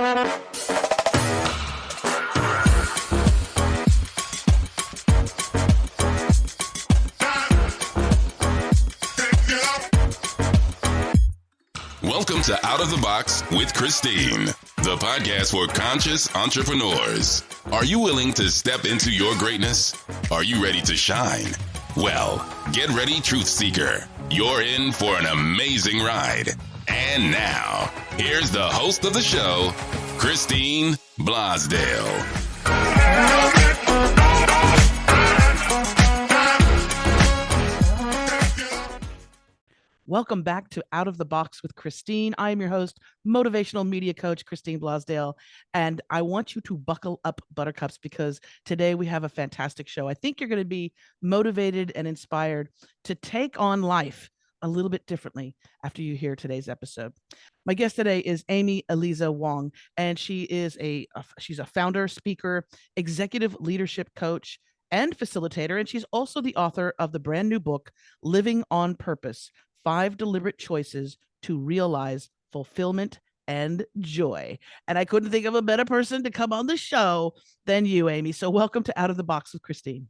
Welcome to Out of the Box with Christine, the podcast for conscious entrepreneurs. Are you willing to step into your greatness? Are you ready to shine? Well, get ready, Truth Seeker. You're in for an amazing ride. And now, here's the host of the show, Christine Blosdale. Welcome back to Out of the Box with Christine. I am your host, motivational media coach, Christine Blosdale, and I want you to buckle up, buttercups, because today we have a fantastic show. I think you're going to be motivated and inspired to take on life a little bit differently after you hear today's episode. My guest today is Amy Eliza Wong, and she's a founder, speaker, executive leadership coach, and facilitator, and she's also the author of the brand new book, Living on Purpose: 5 Deliberate Choices to Realize Fulfillment and Joy. And I couldn't think of a better person to come on the show than you, Amy. So welcome to Out of the Box with Christine.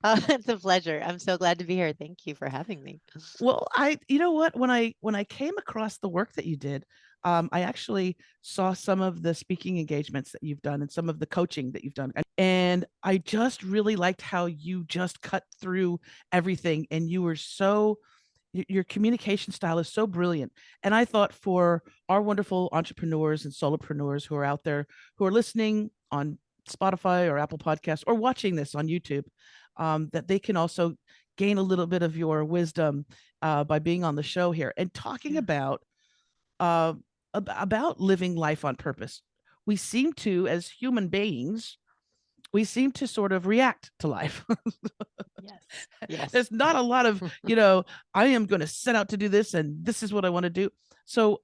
It's a pleasure. I'm so glad to be here. Thank you for having me. Well, you know what, when I came across the work that you did, I actually saw some of the speaking engagements that you've done and some of the coaching that you've done. And I just really liked how you just cut through everything, and you were your communication style is so brilliant. And I thought, for our wonderful entrepreneurs and solopreneurs who are out there, who are listening on Spotify or Apple Podcasts or watching this on YouTube, that they can also gain a little bit of your wisdom by being on the show here and talking about living life on purpose. We seem to, as human beings, sort of react to life. Yes. There's not a lot of, I am going to set out to do this and this is what I want to do. So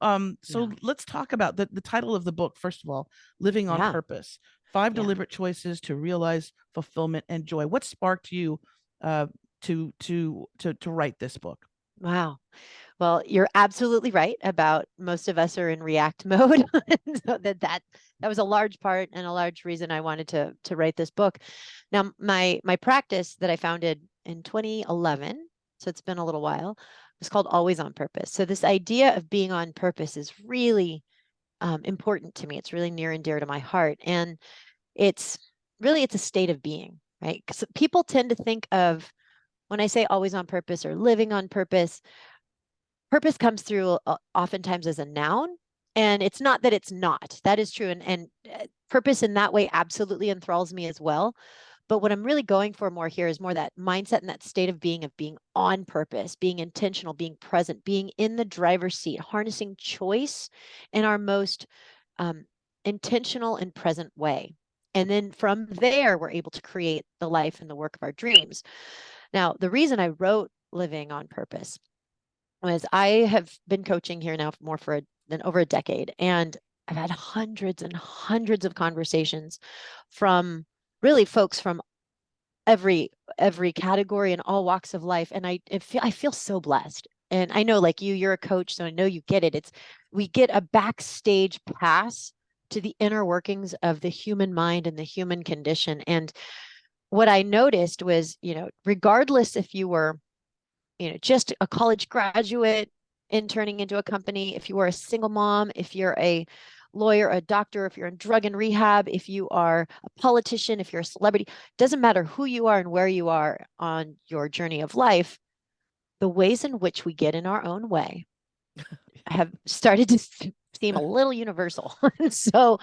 let's talk about the title of the book. First of all, Living on Purpose: 5 Deliberate Choices to Realize Fulfillment and Joy. What sparked you to write this book? Wow. Well, you're absolutely right about most of us are in react mode. So that was a large part and a large reason I wanted to write this book. Now, my practice that I founded in 2011, so it's been a little while, was called Always on Purpose. So this idea of being on purpose is really important to me. It's really near and dear to my heart. And it's a state of being, right? Because people tend to think of, when I say always on purpose or living on purpose, purpose comes through oftentimes as a noun. And it's not that it's not. That is true. And purpose in that way absolutely enthralls me as well. But what I'm really going for more here is more that mindset and that state of being on purpose, being intentional, being present, being in the driver's seat, harnessing choice in our most intentional and present way. And then from there, we're able to create the life and the work of our dreams. Now, the reason I wrote Living on Purpose was I have been coaching here now for over a decade, and I've had hundreds and hundreds of conversations from really folks from every category and all walks of life, and I feel so blessed. And I know, like you're a coach, so I know you get it. We get a backstage pass to the inner workings of the human mind and the human condition. And what I noticed was, regardless if you were, just a college graduate interning into a company, if you were a single mom, if you're a lawyer, a doctor, if you're in drug and rehab, if you are a politician, if you're a celebrity, doesn't matter who you are and where you are on your journey of life, the ways in which we get in our own way have started to seem a little universal. So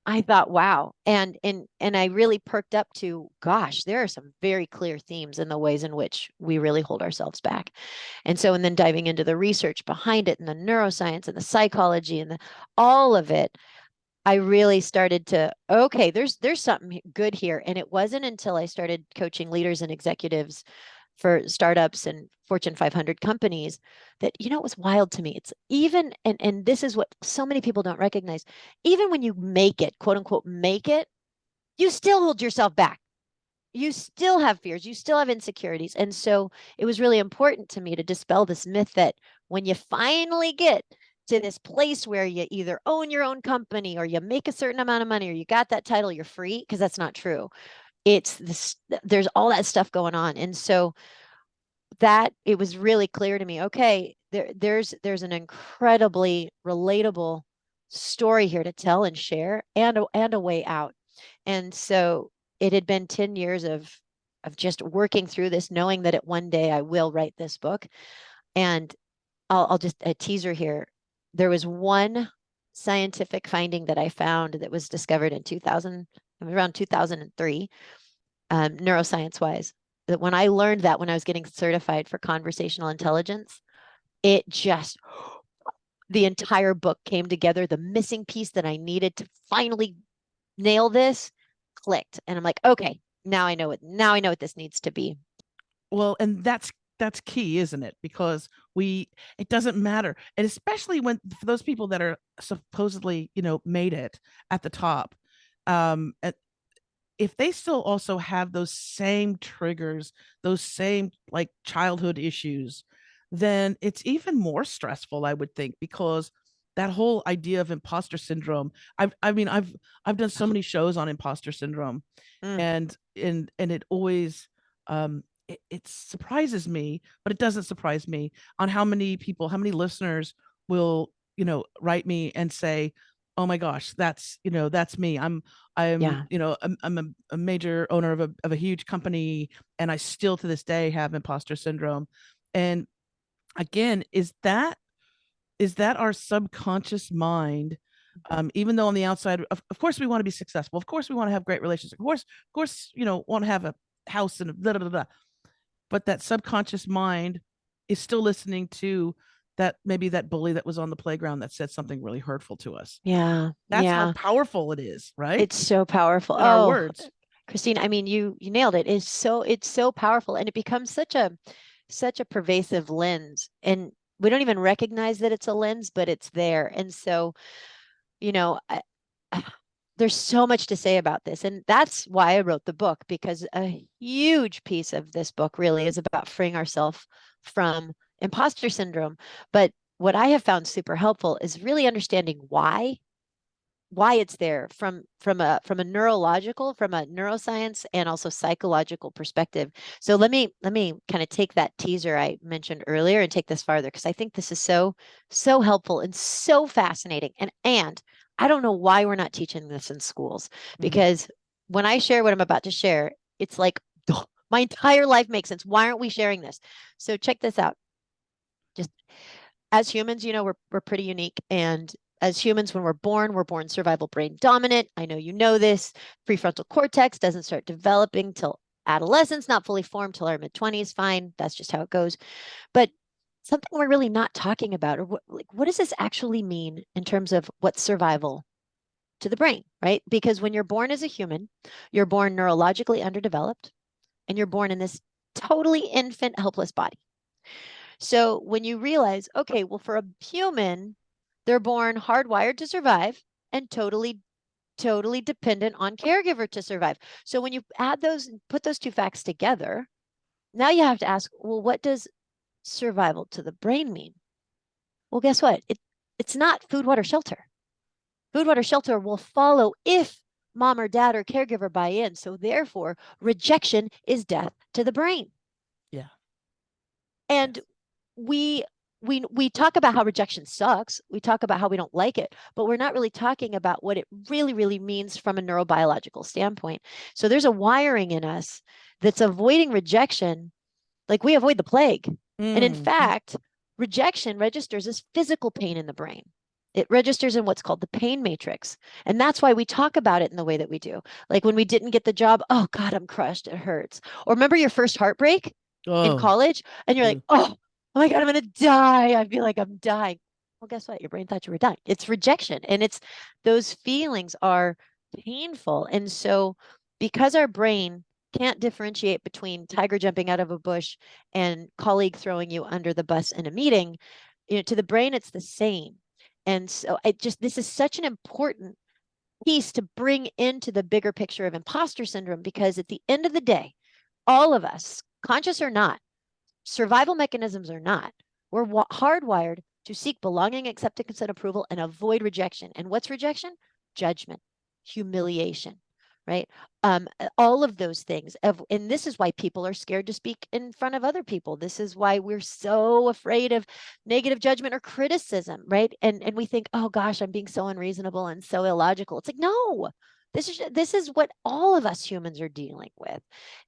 I thought, wow. And I really perked up to, gosh, there are some very clear themes in the ways in which we really hold ourselves back. And then diving into the research behind it and the neuroscience and the psychology and all of it, I really started to, okay, there's something good here. And it wasn't until I started coaching leaders and executives for startups and Fortune 500 companies that, it was wild to me. It's even, and this is what so many people don't recognize, even when you make it, quote unquote, make it, you still hold yourself back. You still have fears. You still have insecurities. And so it was really important to me to dispel this myth that when you finally get to this place where you either own your own company or you make a certain amount of money or you got that title, you're free, because that's not true. It's this, there's all that stuff going on. And so that it was really clear to me, okay, there's an incredibly relatable story here to tell and share, and a way out. And so it had been 10 years of just working through this, knowing that one day I will write this book. And I'll just a teaser here. There was one scientific finding that I found that was discovered in around 2003, neuroscience wise, that when I learned that when I was getting certified for conversational intelligence, it just, the entire book came together. The missing piece that I needed to finally nail this clicked. And I'm like, okay, now I know what this needs to be. Well, and that's key, isn't it? Because it doesn't matter. And especially for those people that are supposedly, made it at the top, if they still also have those same triggers, those same like childhood issues, then it's even more stressful, I would think, because that whole idea of imposter syndrome. I've done so many shows on imposter syndrome, and it always it surprises me, but it doesn't surprise me on how many listeners will write me and say, oh my gosh, that's me. I'm I'm a major owner of a huge company, and I still to this day have imposter syndrome. And again, is that our subconscious mind? Even though on the outside, of course we want to be successful, of course we want to have great relationships, of course want to have a house and blah, blah, blah, but that subconscious mind is still listening to that, maybe that bully that was on the playground that said something really hurtful to us. That's how powerful it is, right? It's so powerful. In our words. Christine, I mean, you nailed it. It's so powerful, and it becomes such a pervasive lens, and we don't even recognize that it's a lens, but it's there. And so, there's so much to say about this. And that's why I wrote the book, because a huge piece of this book really is about freeing ourselves from imposter syndrome. But what I have found super helpful is really understanding why it's there from a neurological, from a neuroscience and also psychological perspective. So let me kind of take that teaser I mentioned earlier and take this farther, because I think this is so helpful and so fascinating. And I don't know why we're not teaching this in schools, because when I share what I'm about to share, it's like my entire life makes sense. Why aren't we sharing this? So check this out. Just as humans, we're pretty unique. And as humans, when we're born survival brain dominant. I know you know this. Prefrontal cortex doesn't start developing till adolescence, not fully formed till our mid-20s. Fine, that's just how it goes. But something we're really not talking about, or what does this actually mean in terms of what's survival to the brain, right? Because when you're born as a human, you're born neurologically underdeveloped, and you're born in this totally infant, helpless body. So when you realize, okay, well, for a human, they're born hardwired to survive and totally dependent on caregiver to survive. So when you add those and put those two facts together, now you have to ask, well, what does survival to the brain mean? Well, guess what? It's not food, water, shelter. Food, water, shelter will follow if mom or dad or caregiver buy in. So therefore, rejection is death to the brain. Yeah. And we talk about how rejection sucks. We talk about how we don't like it, but we're not really talking about what it really, really means from a neurobiological standpoint. So there's a wiring in us that's avoiding rejection, like we avoid the plague. And in fact, rejection registers as physical pain in the brain. It registers in what's called the pain matrix. And that's why we talk about it in the way that we do. Like when we didn't get the job, oh God, I'm crushed, it hurts. Or remember your first heartbreak in college? And you're like, oh my God, I'm going to die. I feel like I'm dying. Well, guess what? Your brain thought you were dying. It's rejection. And those feelings are painful. And so because our brain can't differentiate between tiger jumping out of a bush and colleague throwing you under the bus in a meeting, to the brain, it's the same. And so this is such an important piece to bring into the bigger picture of imposter syndrome, because at the end of the day, all of us, conscious or not, survival mechanisms or not, we're hardwired to seek belonging, acceptance, and approval, and avoid rejection. And what's rejection? Judgment, humiliation, right? All of those things. And this is why people are scared to speak in front of other people. This is why we're so afraid of negative judgment or criticism, right? And we think, oh gosh, I'm being so unreasonable and so illogical. It's like, no, this is what all of us humans are dealing with.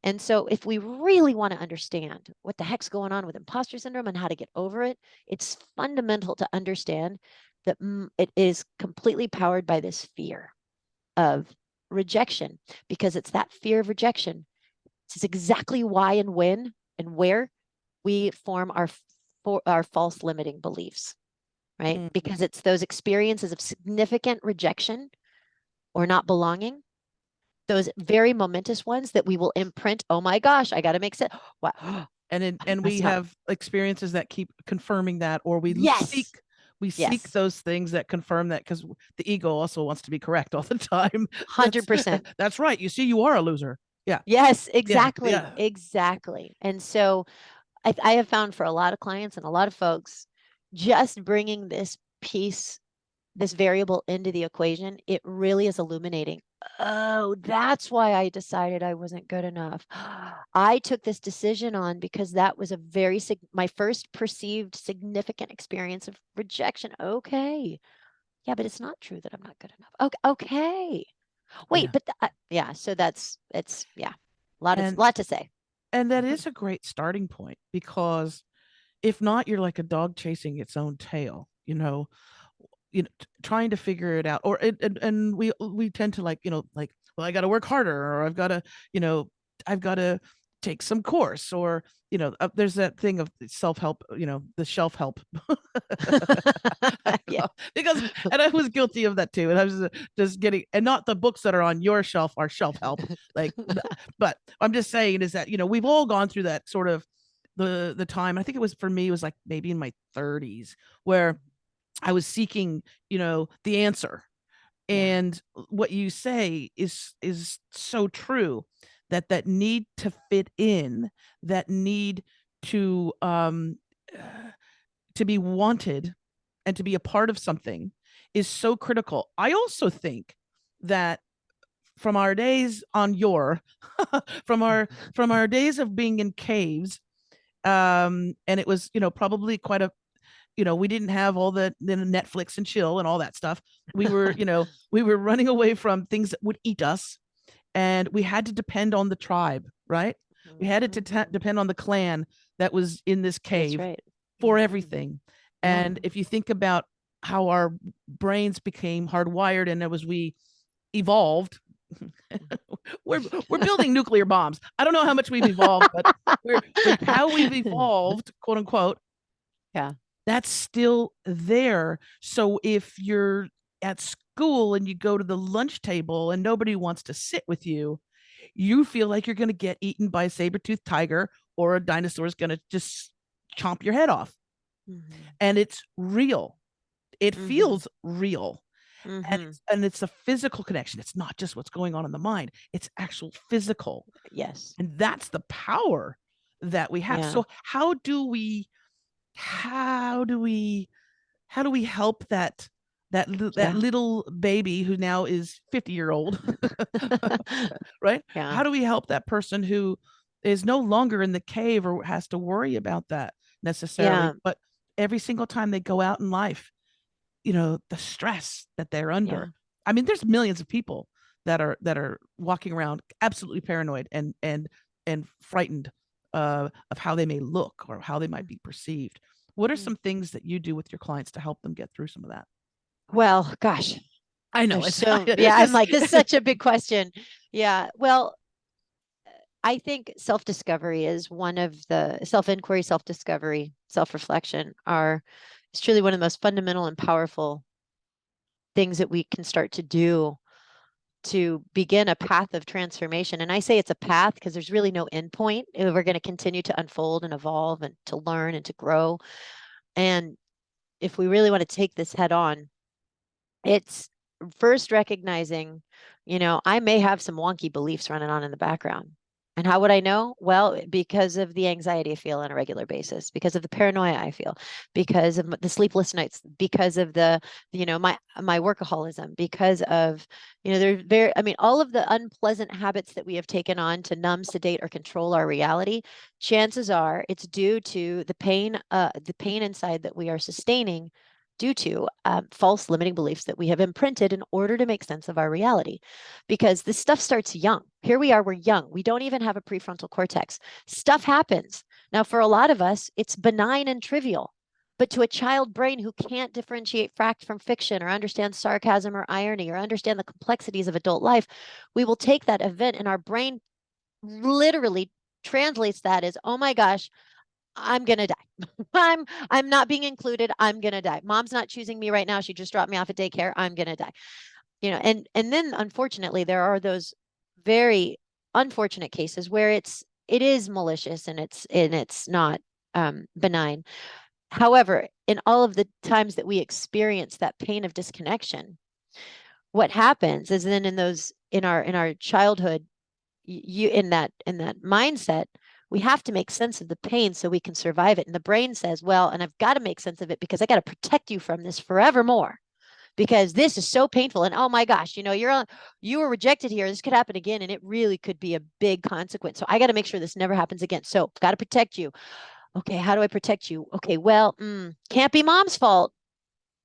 And so if we really want to understand what the heck's going on with imposter syndrome and how to get over it, it's fundamental to understand that it is completely powered by this fear of rejection, because it's that fear of rejection. This is exactly why and when and where we form our false limiting beliefs, right? Mm-hmm. Because it's those experiences of significant rejection or not belonging, those very momentous ones that we will imprint. Oh my gosh, I got to make sense. What? And we have experiences that keep confirming that, or we seek Yes. those things that confirm that, because the ego also wants to be correct all the time. 100%. That's right. You see, you are a loser. Yeah. Yes, exactly. Yeah. Exactly. And so I have found for a lot of clients and a lot of folks, just bringing this piece, this variable into the equation, it really is illuminating. Oh, that's why I decided I wasn't good enough. I took this decision on because that was my first perceived significant experience of rejection. Okay. Yeah, but it's not true that I'm not good enough. Okay. Okay. Wait, Yeah. but yeah, so it's a lot to say. And that is a great starting point, because if not, you're like a dog chasing its own tail, trying to figure it out. Or and we tend to, like, well, I got to work harder, or I've got to take some course, or there's that thing of self-help, the shelf help. Yeah. And I was guilty of that too, and I was just getting, and not the books that are on your shelf are shelf help, like, but I'm just saying is that we've all gone through that sort of the time. I think it was, for me, it was like maybe in my 30s, where I was seeking the answer. And what you say is so true, that need to fit in, that need to be wanted and to be a part of something, is so critical. I also think that from our days on your from our days of being in caves, and it was probably quite a, we didn't have all the Netflix and chill and all that stuff. We were we were running away from things that would eat us, and we had to depend on the tribe, right? We had to depend on the clan that was in this cave. That's right. For everything. And if you think about how our brains became hardwired, and as we evolved, we're building nuclear bombs. I don't know how much we've evolved, but how we've evolved, quote unquote. Yeah. That's still there. So if you're at school and you go to the lunch table and nobody wants to sit with you, you feel like you're going to get eaten by a saber-toothed tiger, or a dinosaur is going to just chomp your head off. And it's real. It feels real. And it's a physical connection. It's not just what's going on in the mind. It's actual physical. Yes. And that's the power that we have. So how do we help that little baby who now is 50-year-old, right? Yeah. How do we help that person who is no longer in the cave or has to worry about that necessarily? But every single time they go out in life, the stress that they're under. I mean, there's millions of people that are walking around absolutely paranoid and frightened of how they may look or how they might be perceived. What are some things that you do with your clients to help them get through some of that? Well, gosh, I know. I'm like, this is such a big question. Yeah. Well, I think self-discovery is one of the self-inquiry, self-discovery, self-reflection is truly one of the most fundamental and powerful things that we can start to do to begin a path of transformation. And I say it's a path because there's really no end point. We're going to continue to unfold and evolve and to learn and to grow. And if we really want to take this head on, it's first recognizing, I may have some wonky beliefs running on in the background. And how would I know? Well, because of the anxiety I feel on a regular basis, because of the paranoia I feel, because of the sleepless nights, because of the, my workaholism, because of, I mean, all of the unpleasant habits that we have taken on to numb, sedate, or control our reality, chances are it's due to the pain inside that we are sustaining due to false limiting beliefs that we have imprinted in order to make sense of our reality. Because this stuff starts young. Here we are, we're young. We don't even have a prefrontal cortex. Stuff happens. Now, for a lot of us, it's benign and trivial. But to a child brain who can't differentiate fact from fiction or understand sarcasm or irony or understand the complexities of adult life, we will take that event and our brain literally translates that as, oh my gosh, I'm going to die. I'm not being included. I'm going to die. Mom's not choosing me right now. She just dropped me off at daycare. I'm going to die. And then unfortunately there are those very unfortunate cases where it is malicious and it's not benign. However, in all of the times that we experience that pain of disconnection, what happens is then in our childhood, you in that mindset, we have to make sense of the pain so we can survive it. And the brain says, well, and I've got to make sense of it because I got to protect you from this forevermore, because this is so painful. And oh my gosh, you were rejected here. This could happen again. And it really could be a big consequence. So I got to make sure this never happens again. So got to protect you. Okay. How do I protect you? Okay. Well, can't be mom's fault.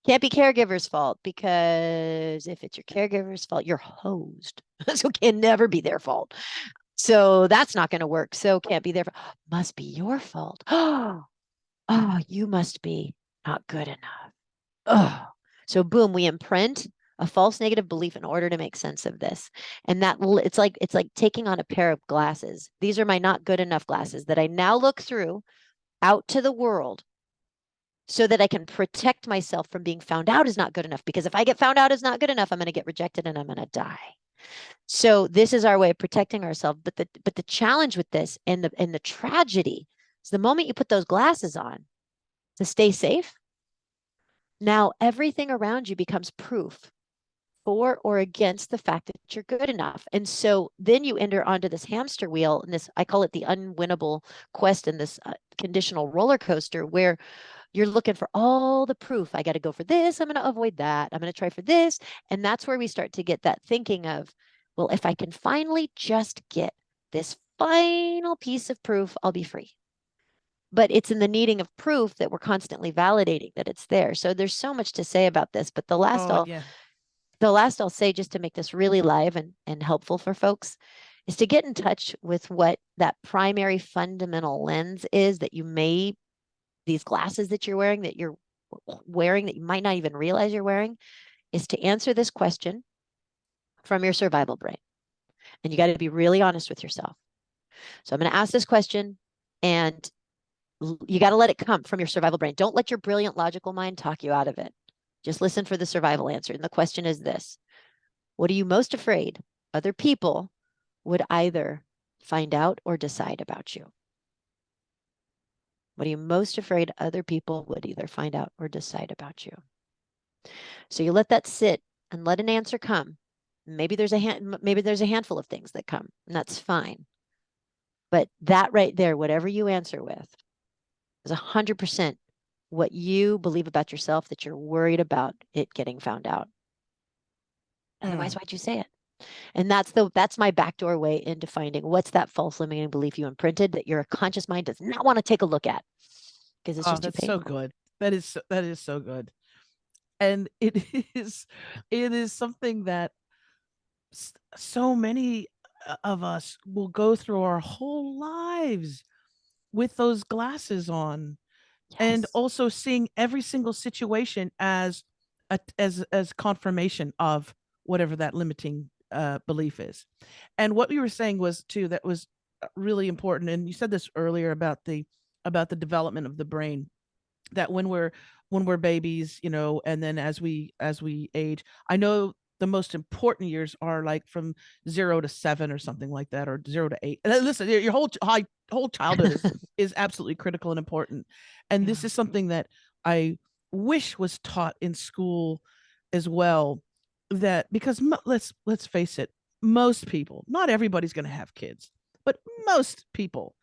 Can't be caregiver's fault, because if it's your caregiver's fault, you're hosed. So it can never be their fault. So that's not going to work. So can't be their fault. Must be your fault. Oh, you must be not good enough. Oh, so boom, we imprint a false negative belief in order to make sense of this. And that it's like taking on a pair of glasses. These are my not good enough glasses that I now look through out to the world so that I can protect myself from being found out as not good enough. Because if I get found out as not good enough, I'm going to get rejected and I'm going to die. So this is our way of protecting ourselves. But the challenge with this and the tragedy is the moment you put those glasses on to stay safe, now everything around you becomes proof for or against the fact that you're good enough. And so then you enter onto this hamster wheel, and I call it the unwinnable quest, in this conditional roller coaster where you're looking for all the proof. I got to go for this. I'm going to avoid that. I'm going to try for this. And that's where we start to get that thinking of, well, if I can finally just get this final piece of proof, I'll be free. But it's in the needing of proof that we're constantly validating that it's there. So there's so much to say about this, but the last I'll say, just to make this really live and helpful for folks, is to get in touch with what that primary fundamental lens is that these glasses that you're wearing, that you might not even realize you're wearing, is to answer this question from your survival brain. And you got to be really honest with yourself. So I'm going to ask this question, and you got to let it come from your survival brain. Don't let your brilliant logical mind talk you out of it. Just listen for the survival answer. And the question is this: what are you most afraid other people would either find out or decide about you? What are you most afraid other people would either find out or decide about you? So you let that sit and let an answer come. Maybe there's a handful of things that come, and that's fine. But that right there, whatever you answer with, is 100% what you believe about yourself, that you're worried about it getting found out. Otherwise, why'd you say it? And that's my backdoor way into finding what's that false limiting belief you imprinted that your conscious mind does not want to take a look at, because it's just too painful. So good. That is so good. And it is something that so many of us will go through our whole lives with those glasses on. Yes. And also seeing every single situation as confirmation of whatever that limiting belief is. And what you were saying was too, that was really important. And you said this earlier about the development of the brain, that when we're babies, and then as we age, I know the most important years are like from 0 to 7 or something like that, or 0 to 8. And listen, your whole childhood is absolutely critical and important. And this is something that I wish was taught in school as well, that because let's face it, most people, not everybody's going to have kids, but most people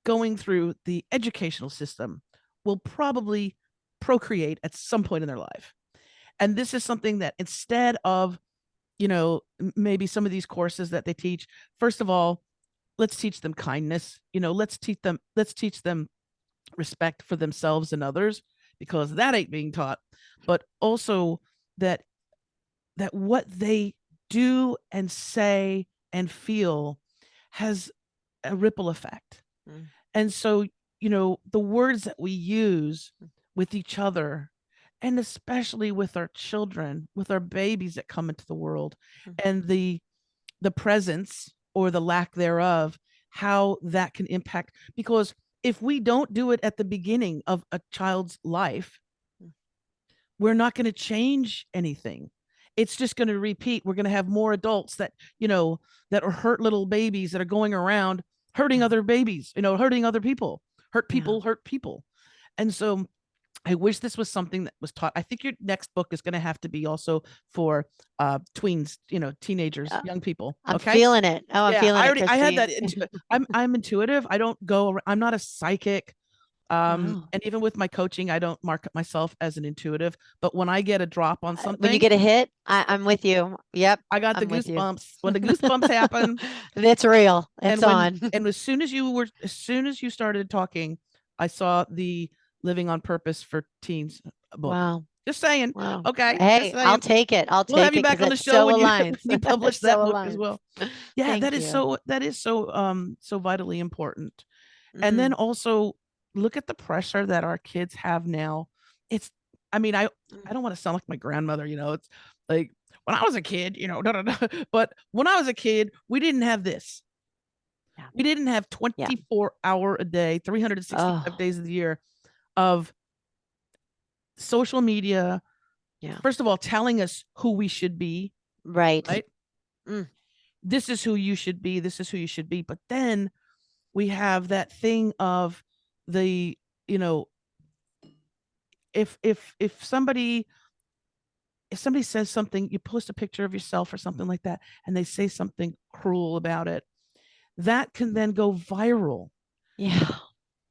going through the educational system will probably procreate at some point in their life. And this is something that instead of, maybe some of these courses that they teach, first of all, let's teach them kindness. Let's teach them respect for themselves and others, because that ain't being taught. But also that what they do and say and feel has a ripple effect. And so, the words that we use with each other, and especially with our children, with our babies that come into the world, and the presence or the lack thereof, how that can impact. Because if we don't do it at the beginning of a child's life, we're not going to change anything. It's just going to repeat. We're going to have more adults that, that are hurt little babies that are going around hurting other babies, hurting other people, hurt people. And so I wish this was something that was taught. I think your next book is going to have to be also for tweens, teenagers, young people. I'm feeling it. Oh, I'm feeling it, I had Christine. that. I'm intuitive. I don't go. I'm not a psychic. Wow. And even with my coaching, I don't market myself as an intuitive. But when I get a drop on something, when you get a hit, I'm with you. Yep. I got the I'm with you. goosebumps. When the goosebumps happen, it's real. It's on. And as soon as you started talking, I saw the Living on Purpose for Teens book. Wow. Just saying. Wow. Okay. Hey, I'll take it. We'll have you back on the show when you publish that book aligns. as well. Yeah, that is so vitally important. And then also look at the pressure that our kids have now. I don't want to sound like my grandmother, it's like when I was a kid, but when I was a kid, we didn't have this. Yeah. We didn't have 24-hour a day, 365 days of the year of social media. Yeah. First of all, telling us who we should be. Right. This is who you should be. This is who you should be. But then we have that thing of the, if somebody says something, you post a picture of yourself or something like that, and they say something cruel about it, that can then go viral. Yeah.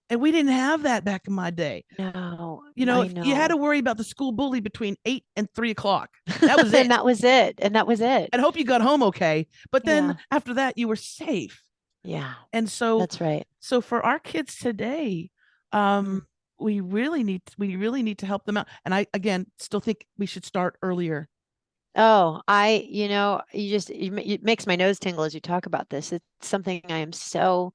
And we didn't have that back in my day. No. You had to worry about the school bully between 8 and 3 o'clock. That was it. And that was it. And hope you got home okay. But then after that, you were safe. Yeah. And so that's right. So for our kids today, we really need to help them out. And I, again, still think we should start earlier. Oh, it makes my nose tingle as you talk about this. It's something I am so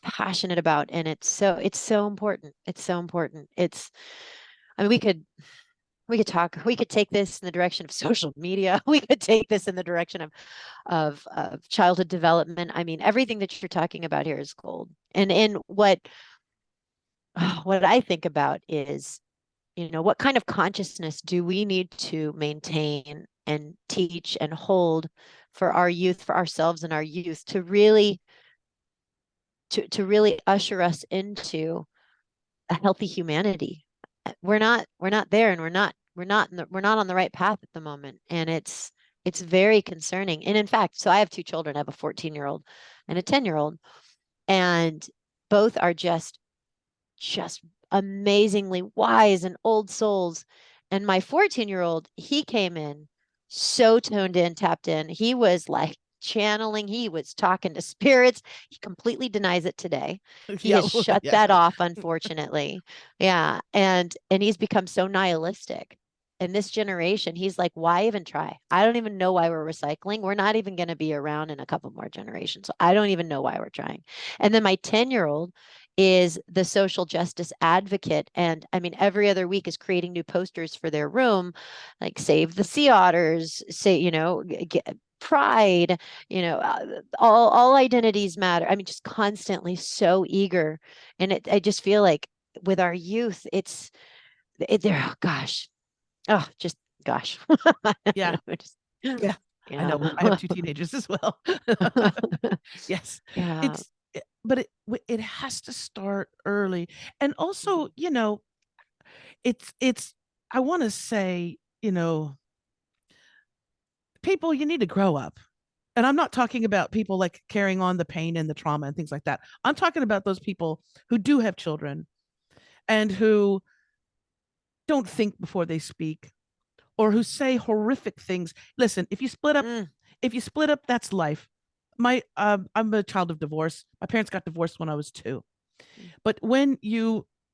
passionate about, and it's so important. It's so important. We could take this in the direction of social media. We could take this in the direction of childhood development. I mean, everything that you're talking about here is gold. And what I think about is, what kind of consciousness do we need to maintain and teach and hold for our youth, for ourselves and our youth, to really usher us into a healthy humanity. We're not there, and we're not on the right path at the moment, and it's very concerning. And in fact, so I have two children. I have a 14-year-old and a 10-year-old, and both are just amazingly wise and old souls. And my 14-year-old, he came in so toned in, tapped in. He was like channeling. He was talking to spirits. He completely denies it today. He has shut that off, unfortunately. Yeah. And he's become so nihilistic. In this generation, he's like, why even try? I don't even know why we're recycling. We're not even going to be around in a couple more generations. So I don't even know why we're trying. And then my 10-year-old is the social justice advocate. And I mean, every other week is creating new posters for their room, like save the sea otters, say, pride, all identities matter. I mean, just constantly so eager. And I just feel like with our youth, they're, gosh. Yeah. Yeah. I know. I have two teenagers as well. Yes. Yeah. But it has to start early. And also, I want to say, people, you need to grow up. And I'm not talking about people like carrying on the pain and the trauma and things like that. I'm talking about those people who do have children and who don't think before they speak, or who say horrific things. Listen, Mm, if you split up, that's life. I'm a child of divorce. My parents got divorced when I was 2. mm, But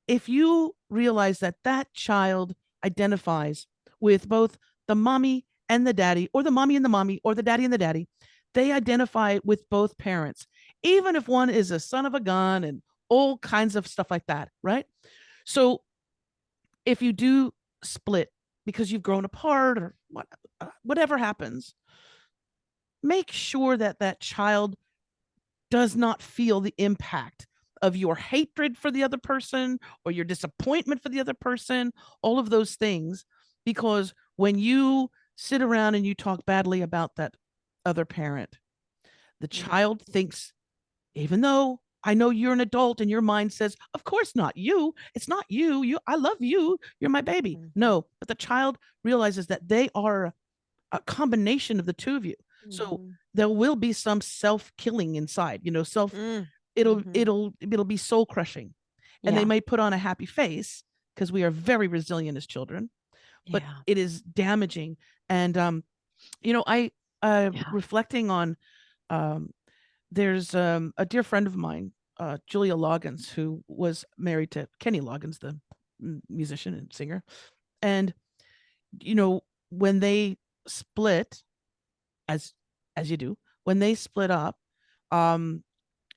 if you realize that that child identifies with both the mommy and the daddy, or the mommy and the mommy, or the daddy and the daddy, they identify with both parents, even if one is a son of a gun and all kinds of stuff like that, right? So if you do split because you've grown apart or whatever happens, make sure that that child does not feel the impact of your hatred for the other person or your disappointment for the other person, all of those things. Because when you sit around and you talk badly about that other parent, the mm, child thinks, even though I know you're an adult and your mind says, of course not you. It's not you. I love you. You're my baby. mhm, No, but the child realizes that they are a combination of the two of you. So mhm, there will be some self-killing inside, self mm, it'll mhm. it'll be soul crushing. And they Yeah, might put on a happy face because we are very resilient as children, but yeah, it is damaging. And I yeah. reflecting on um there's a dear friend of mine, Julia Loggins, who was married to Kenny Loggins, the musician and singer. And you know, when they split, as as you do, when they split up, um,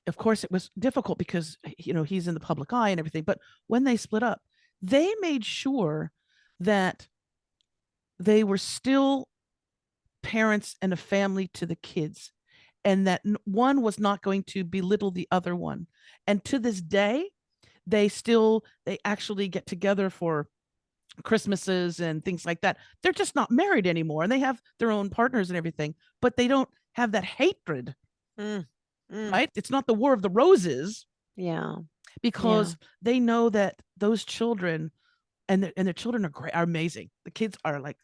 of course it was difficult because he's in the public eye and everything. But when they split up, they made sure that they were still parents and a family to the kids, and that one was not going to belittle the other one. And to this day, they actually get together for Christmases and things like that. They're just not married anymore, and they have their own partners and everything, but they don't have that hatred, Mm, mm, right? It's not the war of the roses, yeah, yeah. because they know that those children and their children are great, are amazing. The kids are like,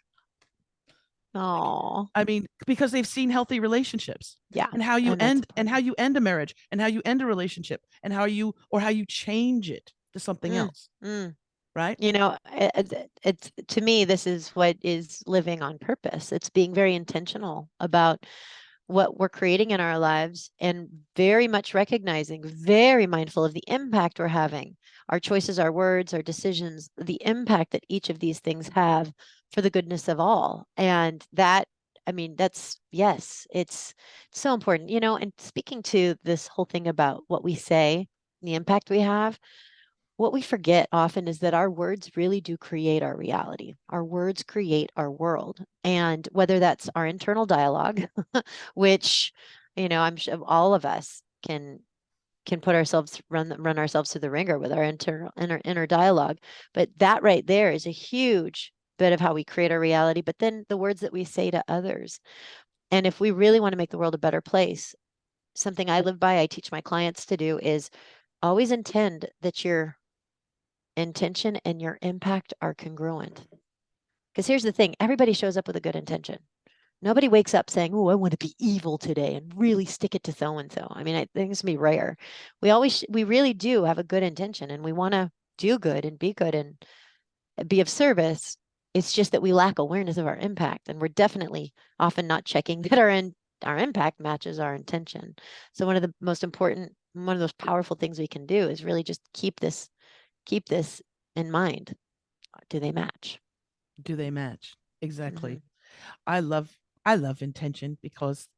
Oh, I mean, because they've seen healthy relationships, yeah. and how you And that's end and how important. you end a marriage, and how you end a relationship, and how you change it to something Mm, else, mm. right? It's to me, this is what is living on purpose. It's being very intentional about what we're creating in our lives and very much recognizing, very mindful of the impact we're having, our choices, our words, our decisions, the impact that each of these things have for the goodness of all. And that, I mean, that's, yes, it's so important, and speaking to this whole thing about what we say, the impact we have, what we forget often is that our words really do create our reality. Our words create our world. And whether that's our internal dialogue, which, I'm sure all of us can put ourselves run ourselves through the ringer with our internal inner dialogue. But that right there is a huge bit of how we create our reality. But then the words that we say to others. And if we really want to make the world a better place, something I live by, I teach my clients to do is always intend that your intention and your impact are congruent. Because here's the thing, everybody shows up with a good intention. Nobody wakes up saying, "Oh, I want to be evil today and really stick it to so and so." I mean, I think it's gonna be rare. We really do have a good intention, and we want to do good and be of service. It's just that we lack awareness of our impact, and we're definitely often not checking that our impact matches our intention. So one of those powerful things we can do is really just keep this in mind. Do they match? Do they match? Hmm. Exactly. I love intention, because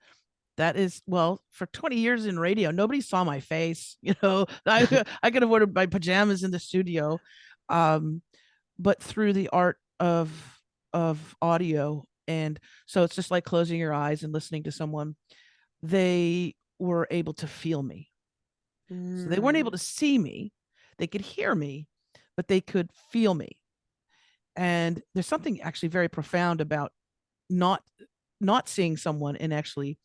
that is, well, for 20 years in radio, nobody saw my face. I could have ordered my pajamas in the studio. Um, but through the art of audio, and so it's just like closing your eyes and listening to someone, they were able to feel me. So they weren't able to Mm, see me, they could hear me, but they could feel me. And there's something actually very profound about not not seeing someone and actually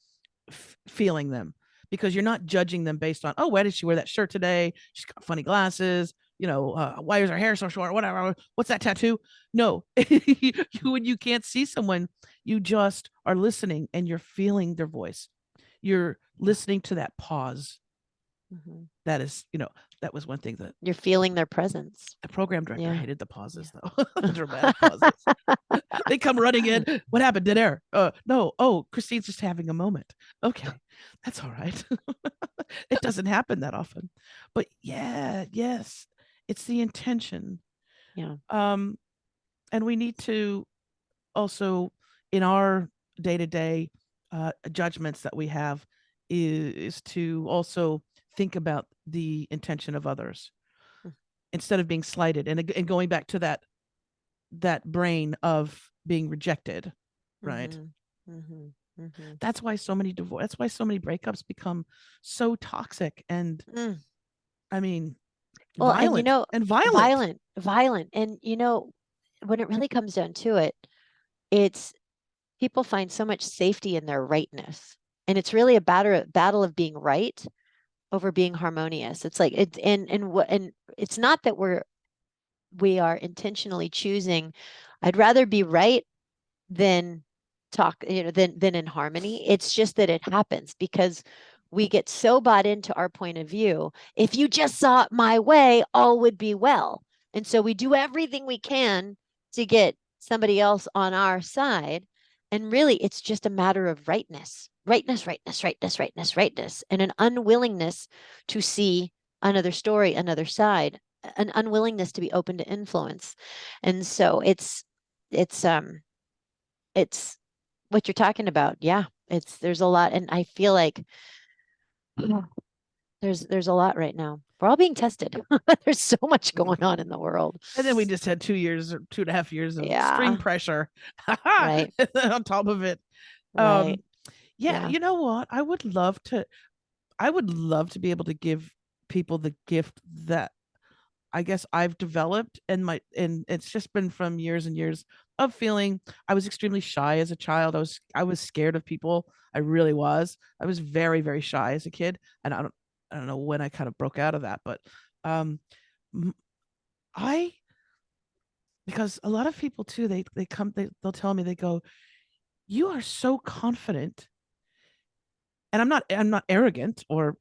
feeling them, because you're not judging them based on, oh, why did she wear that shirt today, she's got funny glasses, why is her hair so short, whatever, what's that tattoo. No. When you can't see someone, you just are listening and you're feeling their voice, you're listening to that pause. Mhm. That is, that was one thing that You're feeling their presence. the program director Yeah. hated the pauses, though. The dramatic pauses. They come running in. What happened? Dead air. No. Oh, Christine's just having a moment. Okay, that's all right. It doesn't happen that often, but yes, it's the intention. Yeah. And we need to also, in our day-to-day judgments that we have, is to also think about the intention of others instead of being slighted, and going back to that brain of being rejected, right? Mm-hmm. Mm-hmm. That's why so many breakups become so toxic and I mean Well, and violent. violent. And when it really comes down to it, it's people find so much safety in their rightness. And it's really a battle of being right over being harmonious. It's like it's and it's not that we are intentionally choosing, I'd rather be right than talk, than in harmony. It's just that it happens because we get so bought into our point of view. If you just saw it my way, all would be well. And so we do everything we can to get somebody else on our side. And really, it's just a matter of rightness, and an unwillingness to see another story, another side, an unwillingness to be open to influence. And so it's what you're talking about. Yeah, there's a lot, and I feel like there's a lot right now. We're all being tested. There's so much going on in the world. And then we just had 2 years or 2.5 years of extreme Yeah. pressure Right. on top of it. Right. Yeah, you know what? I would love to be able to give people the gift that I guess I've developed, and it's just been from years and years of feeling. I was extremely shy as a child. I was scared of people. I really was. I was very, very shy as a kid, and I don't know when I kind of broke out of that, but I because a lot of people too, they'll tell me, they go, "You are so confident," and I'm not arrogant or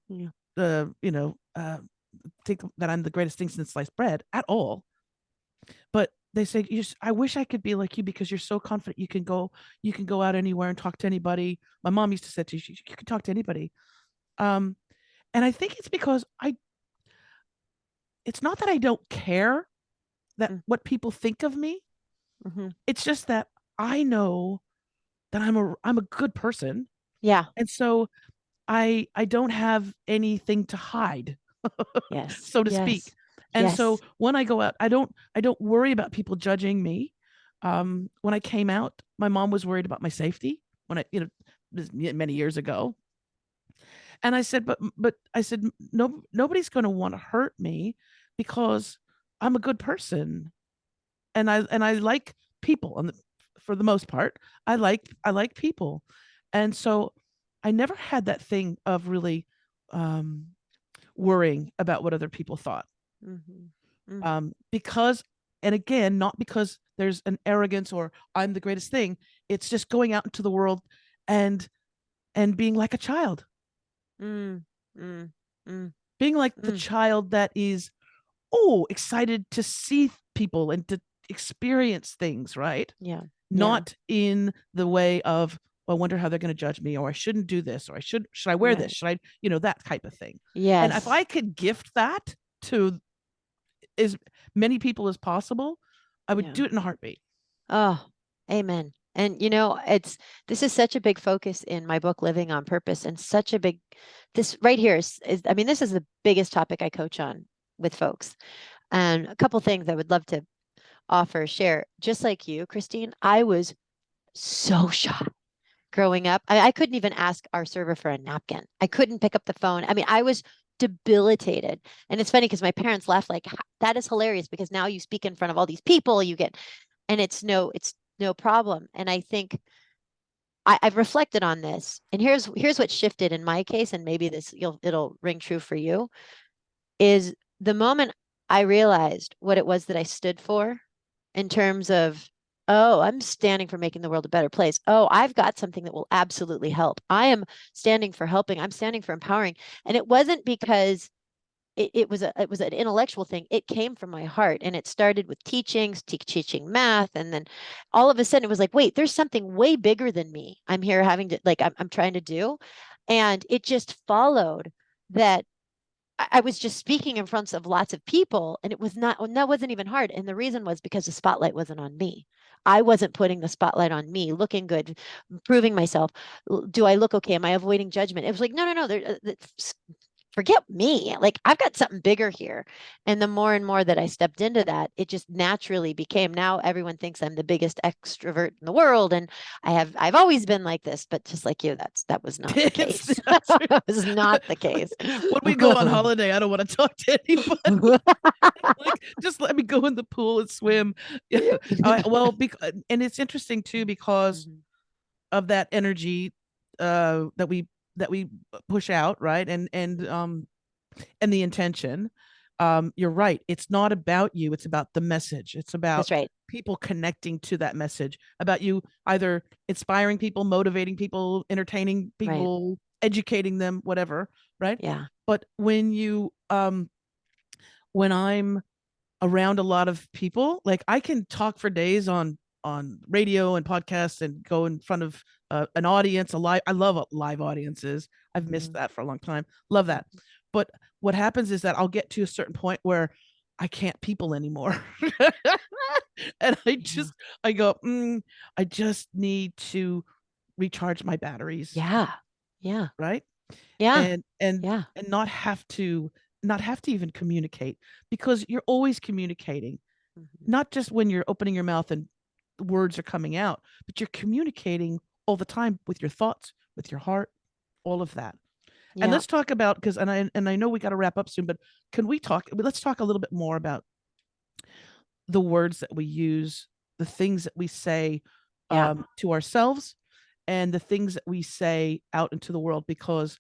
think that I'm the greatest thing since sliced bread at all. But they say, I wish I could be like you because you're so confident. You can go out anywhere and talk to anybody. My mom used to say to you can talk to anybody. And I think it's because it's not that I don't care that what people think of me. Mm-hmm. It's just that I know that I'm a good person. Yeah. And so I don't have anything to hide. Yes. So to speak. And so when I go out, I don't worry about people judging me. When I came out, my mom was worried about my safety when many years ago. And I said, but I said, no, nobody's going to want to hurt me because I'm a good person. And I like people for the most part. I like people. And so I never had that thing of really worrying about what other people thought. Because, and again, not because there's an arrogance or I'm the greatest thing. It's just going out into the world and being like a child. Being like the child that is excited to see people and to experience things, right? Yeah. Not in the way of, I wonder how they're going to judge me, or I shouldn't do this, or should I wear this? Should I, that type of thing. Yes. And if I could gift that to as many people as possible, I would do it in a heartbeat. Oh, amen. And this is such a big focus in my book, Living on Purpose, and this right here is I mean, this is the biggest topic I coach on with folks. And a couple things I would love to share. Just like you, Christine, I was so shy growing up. I couldn't even ask our server for a napkin. I couldn't pick up the phone. I mean, I was debilitated. And it's funny because my parents laughed like, that is hilarious because now you speak in front of all these people, and it's no problem. And I think I've reflected on this, and here's what shifted in my case, and maybe it'll ring true for you, is the moment I realized what it was that I stood for in terms of Oh, I'm standing for making the world a better place. Oh, I've got something that will absolutely help. I am standing for helping. I'm standing for empowering. And it wasn't because it was an intellectual thing. It came from my heart, and it started with teaching math, and then all of a sudden it was like, wait, there's something way bigger than me. I'm here having to I'm trying to do, and it just followed that. I was just speaking in front of lots of people, and it was not, and that wasn't even hard. And the reason was because the spotlight wasn't on me. I wasn't putting the spotlight on me, looking good, proving myself. Do I look okay? Am I avoiding judgment? It was like, no, no, no. Forget me. Like, I've got something bigger here. And the more and more that I stepped into that, it just naturally became, now everyone thinks I'm the biggest extrovert in the world. And I've always been like this, but just like you, that was not the case. That was not the case. When we go on holiday, I don't want to talk to anybody. Like, just let me go in the pool and swim. Yeah. Well, and it's interesting too, because of that energy that we push out, right? And the intention. You're right. It's not about you. It's about the message. It's about That's right. people connecting to that message, about you either inspiring people, motivating people, entertaining people, right, educating them, whatever, right? Yeah. But when I'm around a lot of people, like, I can talk for days on radio and podcasts and go in front of an audience, I love live audiences. I've missed that for a long time. Love that. But what happens is that I'll get to a certain point where I can't people anymore. And I go, I just need to recharge my batteries. Yeah. Yeah. Right. Yeah. And not have to even communicate, because you're always communicating, not just when you're opening your mouth and the words are coming out, but you're communicating all the time with your thoughts, with your heart, all of that. Yeah. And let's talk about, because I know we got to wrap up soon, but let's talk a little bit more about the words that we use, the things that we say to ourselves, and the things that we say out into the world, because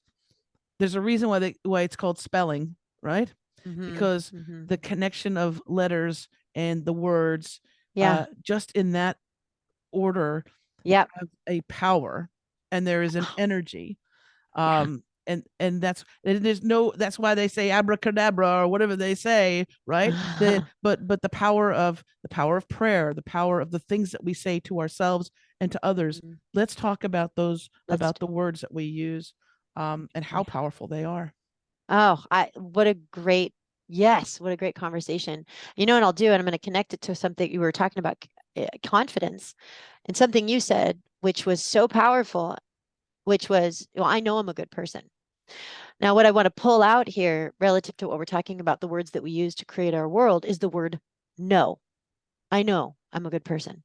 there's a reason why it's called spelling, right? Because the connection of letters and the words, just in that order, have a power, and there is an energy. And that's why they say abracadabra or whatever they say, right? But the power of prayer, the power of the things that we say to ourselves and to others. Let's talk about those, about the words that we use, and how powerful they are. Oh, what a great conversation. And I'll do, and I'm going to connect it to something you were talking about, confidence, and something you said, which was so powerful, which was, well, I know I'm a good person. Now, what I want to pull out here relative to what we're talking about, the words that we use to create our world, is the word no. I know I'm a good person.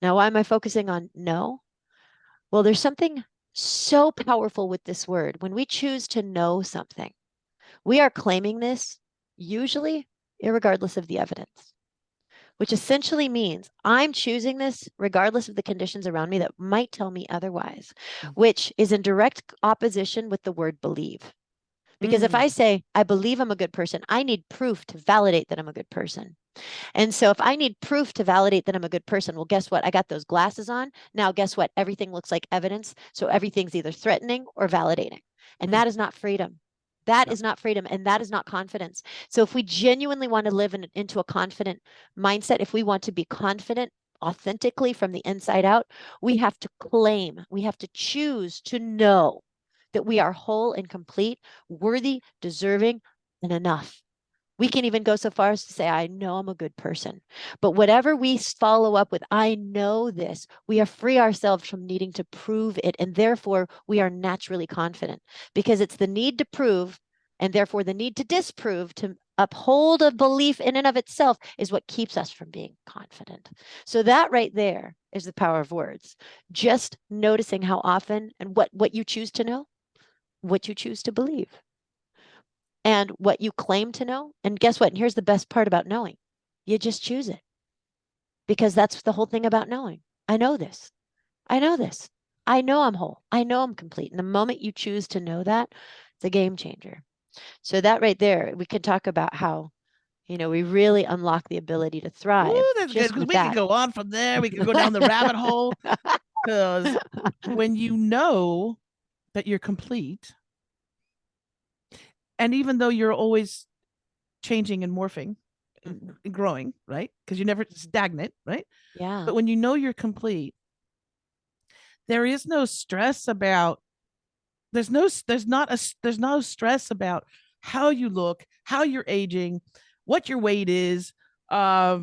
Now, why am I focusing on no? Well, there's something so powerful with this word. When we choose to know something, we are claiming this, usually irregardless of the evidence, which essentially means I'm choosing this regardless of the conditions around me that might tell me otherwise, which is in direct opposition with the word believe. Because if I say, I believe I'm a good person, I need proof to validate that I'm a good person. And so if I need proof to validate that I'm a good person, well, guess what? I got those glasses on. Now, guess what? Everything looks like evidence. So everything's either threatening or validating. And that is not freedom. That is not freedom, and that is not confidence. So if we genuinely want to live into a confident mindset, if we want to be confident authentically from the inside out, we have to claim, we have to choose to know that we are whole and complete, worthy, deserving, and enough. We can even go so far as to say, I know I'm a good person. But whatever we follow up with, I know this, we are free ourselves from needing to prove it. And therefore, we are naturally confident, because it's the need to prove, and therefore the need to disprove, to uphold a belief in and of itself, is what keeps us from being confident. So that right there is the power of words. Just noticing how often and what you choose to know, what you choose to believe, and what you claim to know. And guess what? And here's the best part about knowing. You just choose it. Because that's the whole thing about knowing. I know this. I know this. I know I'm whole. I know I'm complete. And the moment you choose to know that, it's a game changer. So that right there, we could talk about how, We really unlock the ability to thrive. Ooh, that's good, just because with we that. can go on from there. We can go down the rabbit hole. Because when you know that you're complete, and even though you're always changing and morphing and growing, right? Because you're never stagnant, right? Yeah. But when you know you're complete, there is no stress about there's no stress about how you look, how you're aging, what your weight is, where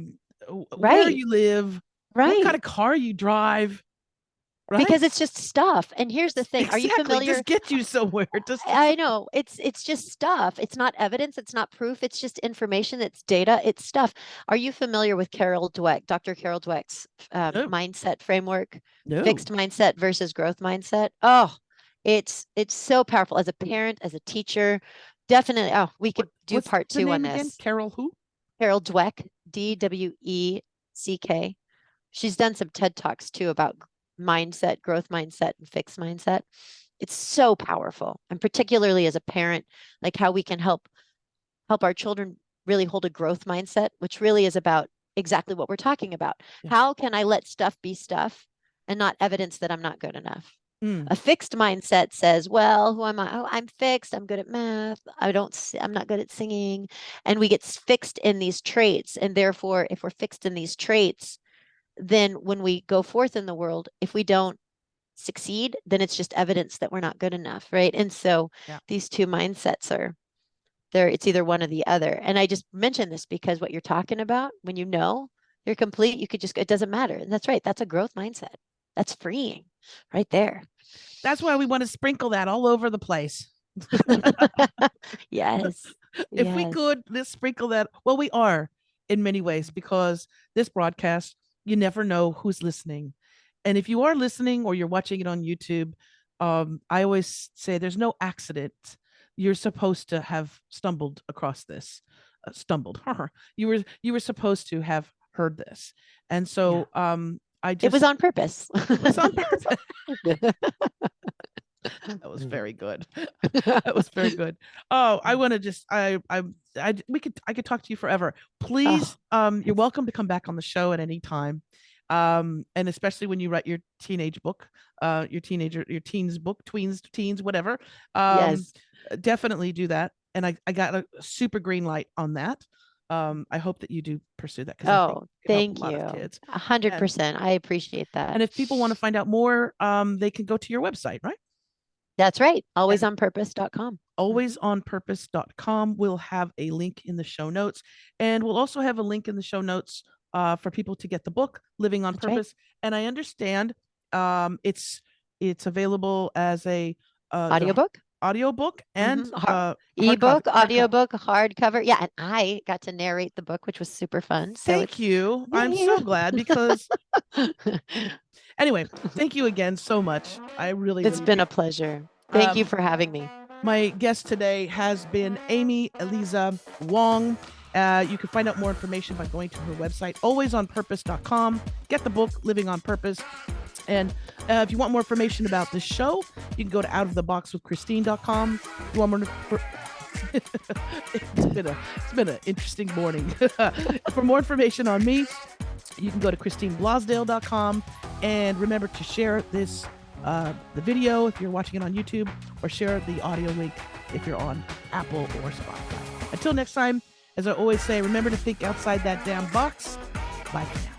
Right. you live, what kind Right. of car you drive, right? Because it's just stuff. And here's the thing. Are you familiar? Just get you somewhere. I know it's just stuff. It's not evidence. It's not proof. It's just information. It's data. It's stuff. Are you familiar with Dr. Carol Dweck's No. mindset framework? No. Fixed mindset versus growth mindset. Oh, it's so powerful as a parent, as a teacher. Definitely. Oh, we could do part 2 on this. Again? Carol who? Carol Dweck, Dweck. She's done some TED Talks too about mindset, growth mindset, and fixed mindset. It's so powerful, and particularly as a parent, like how we can help our children really hold a growth mindset, which really is about exactly what we're talking about. Yeah. How can I let stuff be stuff and not evidence that I'm not good enough? A fixed mindset says, well, who am I? Oh, I'm fixed. I'm good at math. I'm not good at singing. And we get fixed in these traits. And therefore, if we're fixed in these traits, then when we go forth in the world, if we don't succeed, then it's just evidence that we're not good enough, right? And so these two mindsets it's either one or the other. And I just mentioned this because what you're talking about, when you know you're complete, it doesn't matter. And that's right. That's a growth mindset. That's freeing right there. That's why we want to sprinkle that all over the place. Yes. If we could, let's sprinkle that. Well, we are in many ways, because this broadcast, you never know who's listening. And if you are listening or you're watching it on YouTube, I always say there's no accident. You're supposed to have stumbled across this. You were supposed to have heard this. And so it was on purpose. It was on purpose. That was very good. That was very good. Oh, I want to just I could talk to you forever. Please, you're welcome to come back on the show at any time. And especially when you write your teenage book, your teens book, teens, whatever. Yes. Definitely do that. And I got a super green light on that. I hope that you do pursue that. Thank you. 100%. I appreciate that. And if people want to find out more, they can go to your website, right? That's right. Alwaysonpurpose.com. Alwaysonpurpose.com. We'll have a link in the show notes, and we'll also have a link in the show notes for people to get the book, Living on Purpose. Right. And I understand it's available as a audiobook and ebook, audiobook, hardcover. Yeah, and I got to narrate the book, which was super fun. Thank you. I'm so glad, because anyway, thank you again so much. It's been a pleasure. Thank you for having me. My guest today has been Amy Eliza Wong. You can find out more information by going to her website, alwaysonpurpose.com. Get the book, Living on Purpose. And if you want more information about this show, you can go to outoftheboxwithchristine.com. You want more it's been an interesting morning. For more information on me, you can go to christineblosdale.com, and remember to share this the video if you're watching it on YouTube, or share the audio link if you're on Apple or Spotify. Until next time, as I always say, remember to think outside that damn box. Bye for now.